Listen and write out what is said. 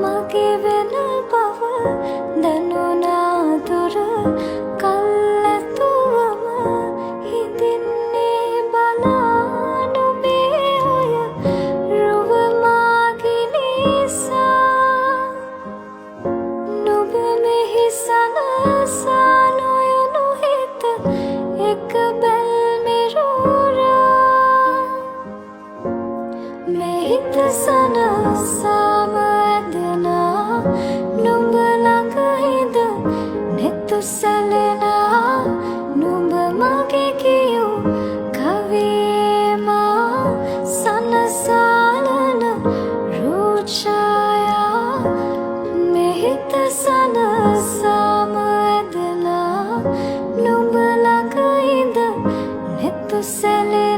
මගේ වෙන බව දැනුණා දුර කල් ඇතුවම හිඳින්නේ බලා නුඹේ ඔය රුව මාගේ නිසා නුඹ මෙහි සනසා නොයනු හිත එක මෙහිත සනසාම ඇදෙනා නුඹ ළඟ හිඳ නෙතු සැලෙනා නුඹ මගේ කියූ කවියේ මා සනසාලන රූපඡායා මෙහිත සනසාම ඇදෙනා නුඹ ළඟ හිඳ නෙතු සැලෙනා